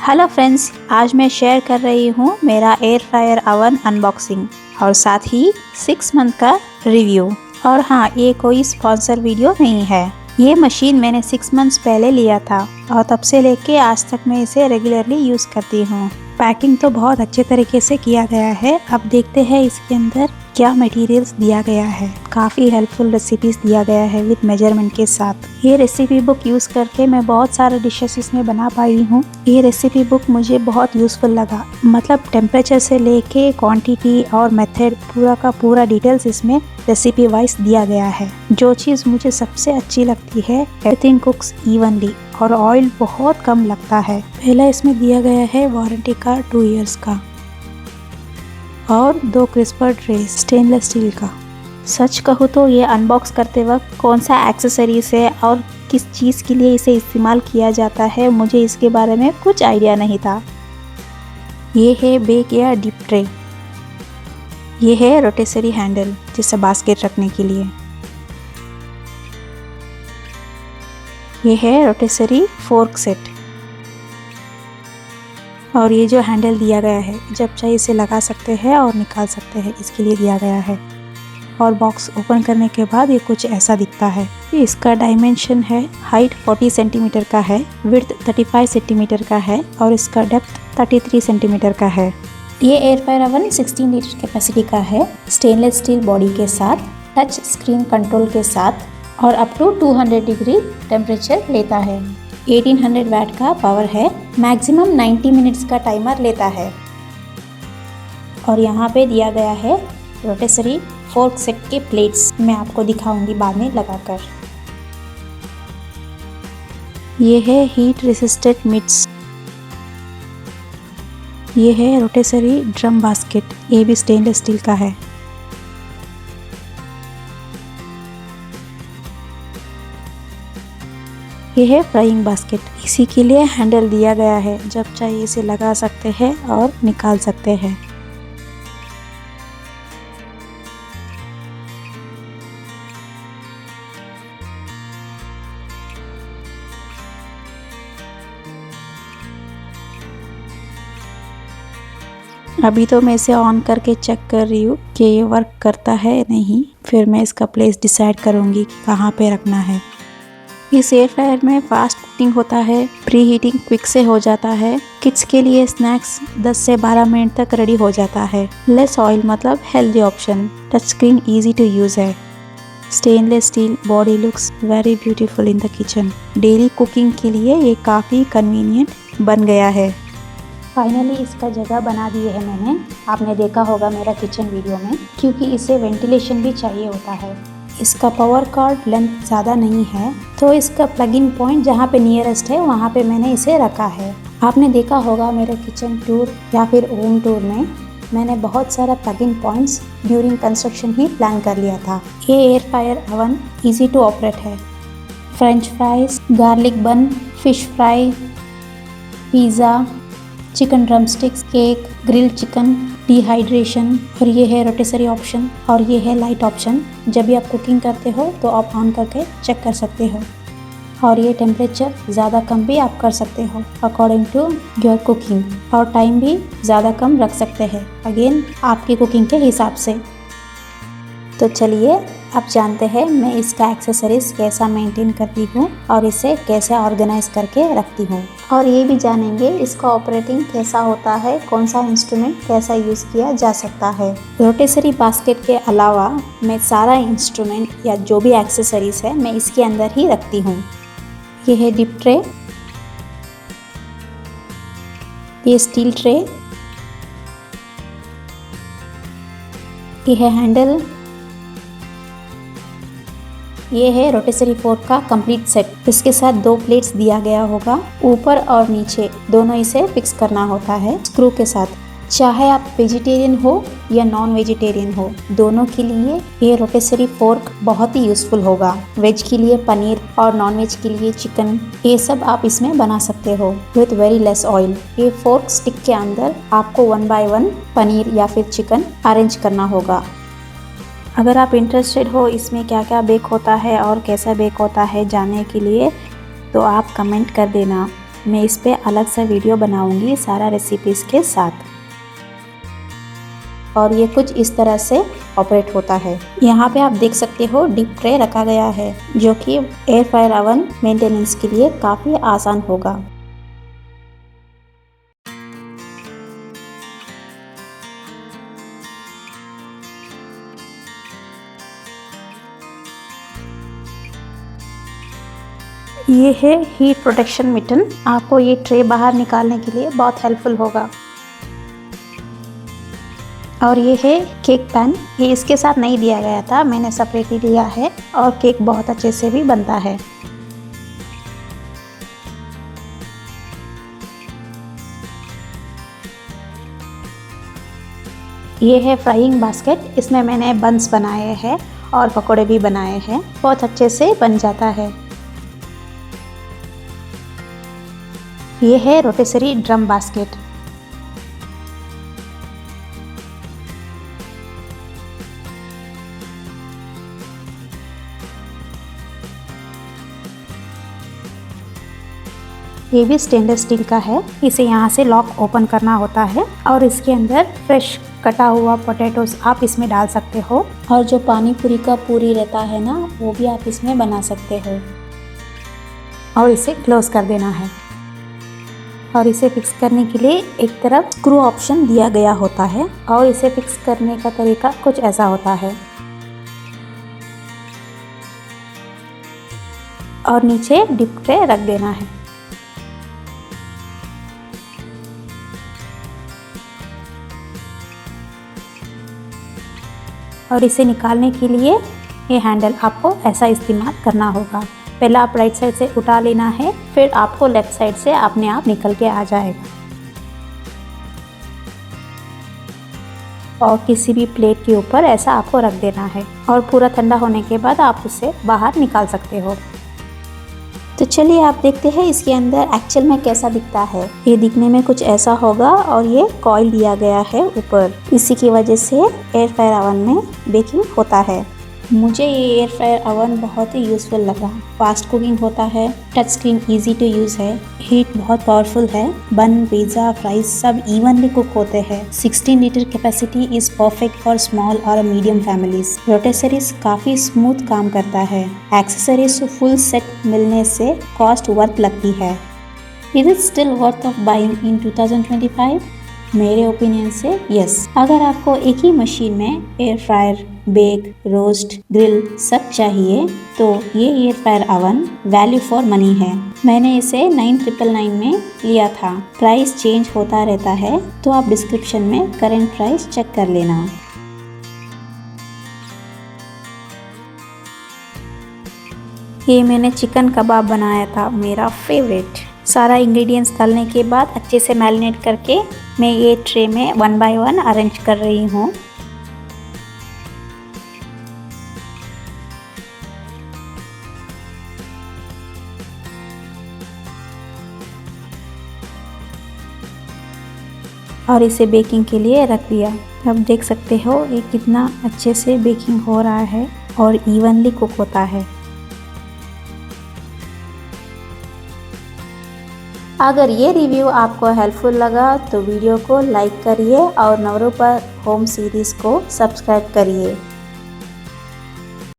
Hello friends, आज मैं share कर रही हूँ मेरा एयर फ्रायर ओवन अनबॉक्सिंग और साथ ही 6 मंथ का रिव्यू। और हाँ, ये कोई स्पॉन्सर वीडियो नहीं है। ये मशीन मैंने 6 मंथ्स पहले लिया था और तब से लेके आज तक मैं इसे रेगुलरली यूज़ करती हूँ। पैकिंग तो बहुत अच्छे तरीके से किया गया है। अब देखते हैं इसके अंदर क्या मटेरियल्स दिया गया है। काफ़ी हेल्पफुल रेसिपीज दिया गया है विद मेजरमेंट के साथ। ये रेसिपी बुक यूज़ करके मैं बहुत सारे डिशेस इसमें बना पाई हूँ। ये रेसिपी बुक मुझे बहुत यूज़फुल लगा। मतलब टेम्परेचर से लेके क्वांटिटी और मेथड पूरा का पूरा डिटेल्स इसमें रेसिपी वाइज दिया गया है। जो चीज़ मुझे सबसे अच्छी लगती है, एवरीथिंग कुक्स इवनली और ऑयल बहुत कम लगता है। पहला इसमें दिया गया है वारंटी कार्ड 2 इयर्स का और 2 क्रिस्पर ट्रेस स्टेनलेस स्टील का। सच कहूँ तो ये अनबॉक्स करते वक्त कौन सा एक्सेसरीज है और किस चीज़ के लिए इसे इस्तेमाल किया जाता है, मुझे इसके बारे में कुछ आइडिया नहीं था। ये है बेक या डीप ट्रे। ये है रोटेसरी हैंडल जिसे बास्केट रखने के लिए। ये है रोटेसरी फोर्क सेट। और ये जो हैंडल दिया गया है, जब चाहे इसे लगा सकते हैं और निकाल सकते हैं, इसके लिए दिया गया है। और बॉक्स ओपन करने के बाद ये कुछ ऐसा दिखता है। इसका डायमेंशन है, हाइट 40 सेंटीमीटर का है, विड्थ 35 सेंटीमीटर का है और इसका डेप्थ 33 सेंटीमीटर का है। ये air fryer oven 16 litre capacity का है, स्टेनलेस स्टील बॉडी के साथ, टच स्क्रीन कंट्रोल के साथ और अप टू 200 डिग्री टेम्परेचर लेता है। 1800 वाट का पावर है, मैक्सिमम 90 मिनट्स का टाइमर लेता है। और यहाँ पे दिया गया है रोटेसरी फोर्क सेट के प्लेट्स। मैं आपको दिखाऊंगी बाद में लगाकर। ये है हीट रेसिस्टेंट मिट्स। ये है रोटेसरी ड्रम बास्केट, ये भी स्टेनलेस स्टील का है। ये है फ्राइंग बास्केट। इसी के लिए हैंडल दिया गया है, जब चाहिए इसे लगा सकते हैं और निकाल सकते हैं। अभी तो मैं इसे ऑन करके चेक कर रही हूँ कि ये वर्क करता है नहीं, फिर मैं इसका प्लेस डिसाइड करूँगी कि कहाँ पे रखना है। इस एयर फ्रायर में फास्ट कुकिंग होता है, प्री हीटिंग क्विक से हो जाता है। किड्स के लिए स्नैक्स 10 से 12 मिनट तक रेडी हो जाता है। लेस ऑयल मतलब healthy option. Touch screen easy to use है। Stainless steel body looks very beautiful in the kitchen. Daily cooking के लिए ये काफ़ी कन्वीनियंट बन गया है। फाइनली इसका जगह बना दी है मैंने। आपने देखा होगा मेरा किचन वीडियो में, क्योंकि इसे वेंटिलेशन भी चाहिए होता है। इसका पावर कॉर्ड लेंथ ज़्यादा नहीं है, तो इसका प्लग इन पॉइंट जहाँ पे नियरेस्ट है वहाँ पे मैंने इसे रखा है। आपने देखा होगा मेरे किचन टूर या फिर होम टूर में मैंने बहुत सारा plug in points during construction ही प्लान कर लिया था। ये air fryer oven easy to operate है। French fries, garlic bun, fish fry, pizza, chicken drumsticks, cake, grilled chicken, dehydration. और ये है रोटेसरी ऑप्शन और ये है लाइट ऑप्शन। जब भी आप कुकिंग करते हो तो आप ऑन करके चेक कर सकते हो। और ये टेम्परेचर ज़्यादा कम भी आप कर सकते हो अकॉर्डिंग टू योर कुकिंग, और टाइम भी ज़्यादा कम रख सकते हैं, अगेन आपकी कुकिंग के हिसाब से। तो चलिए अब जानते हैं मैं इसका एक्सेसरीज कैसा मेंटेन करती हूँ और इसे कैसे ऑर्गेनाइज करके रखती हूँ। और ये भी जानेंगे इसका ऑपरेटिंग कैसा होता है, कौन सा इंस्ट्रूमेंट कैसा यूज़ किया जा सकता है। रोटेसरी बास्केट के अलावा मैं सारा इंस्ट्रूमेंट या जो भी एक्सेसरीज है मैं इसके अंदर ही रखती हूँ। ये है डीप ट्रे, ये स्टील ट्रे, ये है हैंडल, ये है रोटेसरी फोर्क का कंप्लीट सेट। इसके साथ 2 प्लेट्स दिया गया होगा, ऊपर और नीचे दोनों इसे फिक्स करना होता है स्क्रू के साथ। चाहे आप वेजिटेरियन हो या नॉन वेजिटेरियन हो, दोनों के लिए ये रोटेसरी फोर्क बहुत ही यूज़फुल होगा। वेज के लिए पनीर और नॉन वेज के लिए चिकन, ये सब आप इसमें बना सकते हो विथ वेरी लेस ऑयल। ये फोर्क स्टिक के अंदर आपको 1 बाय 1 पनीर या फिर चिकन अरेंज करना होगा। अगर आप इंटरेस्टेड हो इसमें क्या क्या बेक होता है और कैसा बेक होता है जानने के लिए, तो आप कमेंट कर देना। मैं इस पे अलग से वीडियो बनाऊंगी सारा रेसिपीज़ के साथ। और ये कुछ इस तरह से ऑपरेट होता है। यहाँ पे आप देख सकते हो डीप ट्रे रखा गया है, जो कि एयर फ्रायर ओवन मेंटेनेंस के लिए काफ़ी आसान होगा। ये है हीट प्रोटेक्शन मिटन। आपको ये ट्रे बाहर निकालने के लिए बहुत हेल्पफुल होगा। और ये है केक पैन। ये इसके साथ नहीं दिया गया था, मैंने सेपरेटली लिया है और केक बहुत अच्छे से भी बनता है। ये है फ्राइंग बास्केट। इसमें मैंने बंस बनाए हैं और पकोड़े भी बनाए हैं, बहुत अच्छे से बन जाता है। ये है रोटेसरी ड्रम बास्केट। ये भी स्टेनलेस स्टील का है। इसे यहाँ से लॉक ओपन करना होता है और इसके अंदर फ्रेश कटा हुआ पोटैटोस आप इसमें डाल सकते हो। और जो पानी पूरी का पूरी रहता है ना, वो भी आप इसमें बना सकते हो। और इसे क्लोज कर देना है। और इसे फिक्स करने के लिए एक तरफ स्क्रू ऑप्शन दिया गया होता है और इसे फिक्स करने का तरीका कुछ ऐसा होता है। और नीचे डीप ट्रे रख देना है। और इसे निकालने के लिए ये हैंडल आपको ऐसा इस्तेमाल करना होगा। पहला आप राइट साइड से उठा लेना है, फिर आपको लेफ्ट साइड से अपने आप निकल के आ जाएगा। और किसी भी प्लेट के ऊपर ऐसा आपको रख देना है और पूरा ठंडा होने के बाद आप उसे बाहर निकाल सकते हो। तो चलिए आप देखते हैं इसके अंदर एक्चुअल में कैसा दिखता है। ये दिखने में कुछ ऐसा होगा और ये कॉइल दिया गया है ऊपर। इसी की वजह से एयर फ्रायर ओवन में बेकिंग होता है। मुझे ये एयर फ्रायर ओवन बहुत ही यूज़फुल लगा। फास्ट कुकिंग होता है, touch screen easy to use है, हीट बहुत पावरफुल है, बन, पिज़्ज़ा, फ्राइज सब इवनली कुक होते हैं। 16 litre capacity is perfect for small और मीडियम फैमिलीज। रोटेसरीज काफ़ी स्मूथ काम करता है। एक्सेसरीज फुल सेट मिलने से कॉस्ट वर्थ लगती है। Is it still worth of buying in 2025? मेरे ओपिनियन से यस। अगर आपको एक ही मशीन में air fryer, bake, roast, grill सब चाहिए तो ये air fryer oven value for money है। मैंने इसे 9999 में लिया था। प्राइस चेंज होता रहता है, तो आप डिस्क्रिप्शन में करंट प्राइस चेक कर लेना। ये मैंने चिकन कबाब बनाया था, मेरा फेवरेट। सारा इंग्रेडिएंट्स डालने के बाद अच्छे से मैरिनेट करके मैं ये ट्रे में 1 बाय 1 अरेंज कर रही हूँ। और इसे बेकिंग के लिए रख दिया। अब देख सकते हो ये कितना अच्छे से बेकिंग हो रहा है और इवनली कुक होता है। अगर ये रिव्यू आपको हेल्पफुल लगा तो वीडियो को लाइक करिए और नवरूपा होम सीरीज़ को सब्सक्राइब करिए।